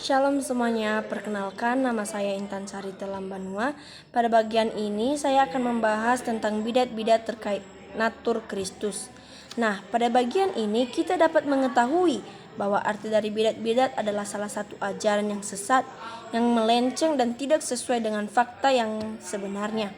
Shalom semuanya, perkenalkan nama saya Intan Sarita Lambanua. Pada bagian ini saya akan membahas tentang bidat-bidat terkait natur Kristus. Nah, pada bagian ini kita dapat mengetahui bahwa arti dari bidat-bidat adalah salah satu ajaran yang sesat, yang melenceng dan tidak sesuai dengan fakta yang sebenarnya.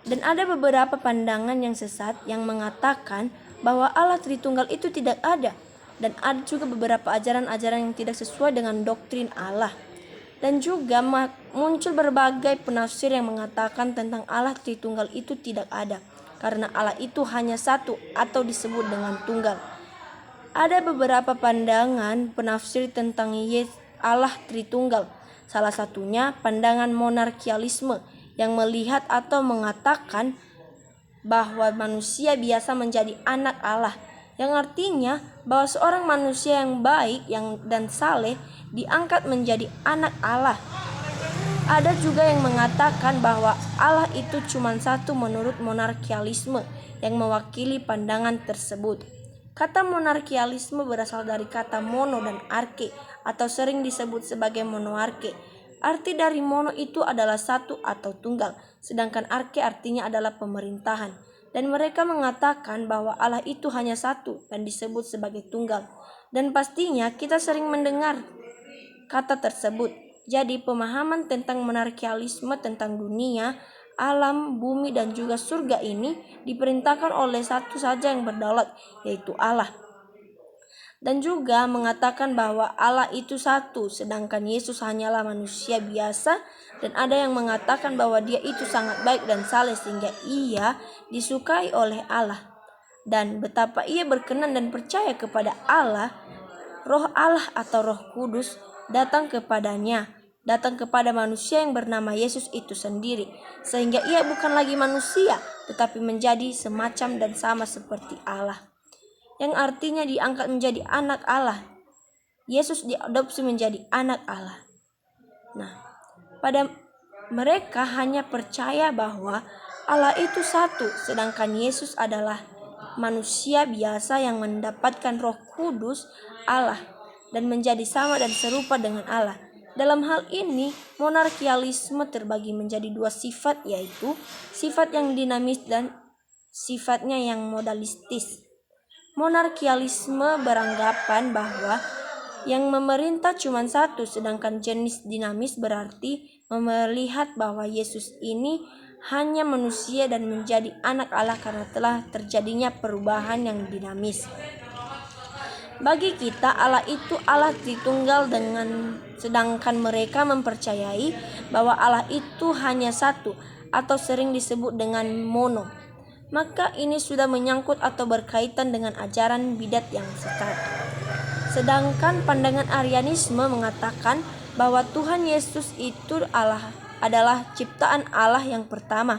Dan ada beberapa pandangan yang sesat yang mengatakan bahwa Allah Tritunggal itu tidak ada. Dan ada juga beberapa ajaran-ajaran yang tidak sesuai dengan doktrin Allah. Dan juga muncul berbagai penafsir yang mengatakan tentang Allah Tritunggal itu tidak ada, karena Allah itu hanya satu atau disebut dengan tunggal. Ada beberapa pandangan penafsir tentang Allah Tritunggal. Salah satunya pandangan monarkialisme yang melihat atau mengatakan bahwa manusia biasa menjadi anak Allah, yang artinya bahwa seorang manusia yang baik dan saleh diangkat menjadi anak Allah. Ada juga yang mengatakan bahwa Allah itu cuma satu menurut monarkialisme yang mewakili pandangan tersebut. Kata monarkialisme berasal dari kata mono dan arke, atau sering disebut sebagai monoarke. Arti dari mono itu adalah satu atau tunggal, sedangkan arke artinya adalah pemerintahan. Dan mereka mengatakan bahwa Allah itu hanya satu dan disebut sebagai tunggal. Dan pastinya kita sering mendengar kata tersebut. Jadi pemahaman tentang monarkialisme tentang dunia, alam, bumi, dan juga surga ini diperintahkan oleh satu saja yang berdaulat, yaitu Allah. Dan juga mengatakan bahwa Allah itu satu, sedangkan Yesus hanyalah manusia biasa. Dan ada yang mengatakan bahwa dia itu sangat baik dan saleh sehingga ia disukai oleh Allah. Dan betapa ia berkenan dan percaya kepada Allah, Roh Allah atau Roh Kudus datang kepadanya, datang kepada manusia yang bernama Yesus itu sendiri, sehingga ia bukan lagi manusia, tetapi menjadi semacam dan sama seperti Allah, yang artinya diangkat menjadi anak Allah. Yesus diadopsi menjadi anak Allah. Nah, pada mereka hanya percaya bahwa Allah itu satu, sedangkan Yesus adalah manusia biasa yang mendapatkan Roh Kudus Allah dan menjadi sama dan serupa dengan Allah. Dalam hal ini, monarkialisme terbagi menjadi dua sifat, yaitu sifat yang dinamis dan sifatnya yang modalistis. Monarkialisme beranggapan bahwa yang memerintah cuma satu, sedangkan jenis dinamis berarti melihat bahwa Yesus ini hanya manusia dan menjadi anak Allah karena telah terjadinya perubahan yang dinamis. Bagi kita Allah itu Allah Tritunggal, sedangkan mereka mempercayai bahwa Allah itu hanya satu atau sering disebut dengan mono. Maka ini sudah menyangkut atau berkaitan dengan ajaran bidat yang sesat. Sedangkan pandangan Arianisme mengatakan bahwa Tuhan Yesus itu adalah ciptaan Allah yang pertama.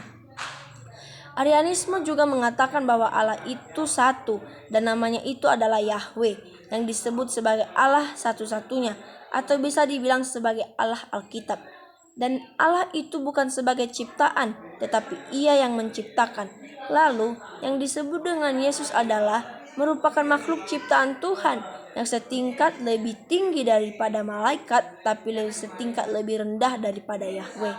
Arianisme juga mengatakan bahwa Allah itu satu dan namanya itu adalah Yahweh, yang disebut sebagai Allah satu-satunya, atau bisa dibilang sebagai Allah Alkitab. Dan Allah itu bukan sebagai ciptaan, tetapi Ia yang menciptakan. Lalu yang disebut dengan Yesus adalah merupakan makhluk ciptaan Tuhan yang setingkat lebih tinggi daripada malaikat, tapi setingkat lebih rendah daripada Yahweh.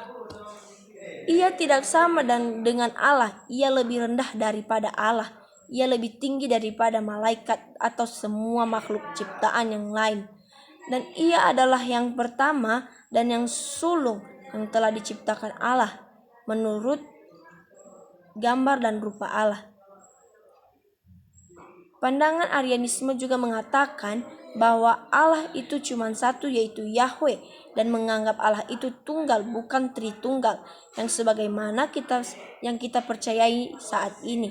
Ia tidak sama dengan Allah, ia lebih rendah daripada Allah, ia lebih tinggi daripada malaikat atau semua makhluk ciptaan yang lain. Dan ia adalah yang pertama dan yang sulung yang telah diciptakan Allah menurut gambar dan rupa Allah. Pandangan Arianisme juga mengatakan bahwa Allah itu cuma satu, yaitu Yahweh, dan menganggap Allah itu tunggal bukan tritunggal, yang sebagaimana yang kita percayai saat ini.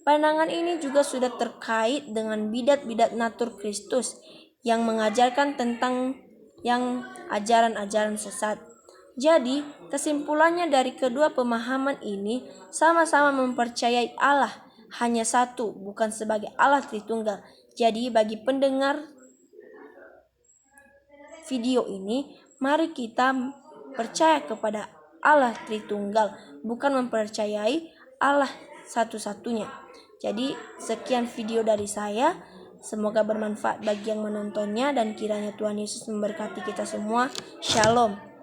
Pandangan ini juga sudah terkait dengan bidat-bidat natur Kristus yang mengajarkan tentang yang ajaran-ajaran sesat. Jadi, kesimpulannya dari kedua pemahaman ini sama-sama mempercayai Allah hanya satu, bukan sebagai Allah Tritunggal. Jadi bagi pendengar video ini, mari kita percaya kepada Allah Tritunggal, bukan mempercayai Allah satu-satunya. Jadi sekian video dari saya. Semoga bermanfaat bagi yang menontonnya dan kiranya Tuhan Yesus memberkati kita semua. Shalom.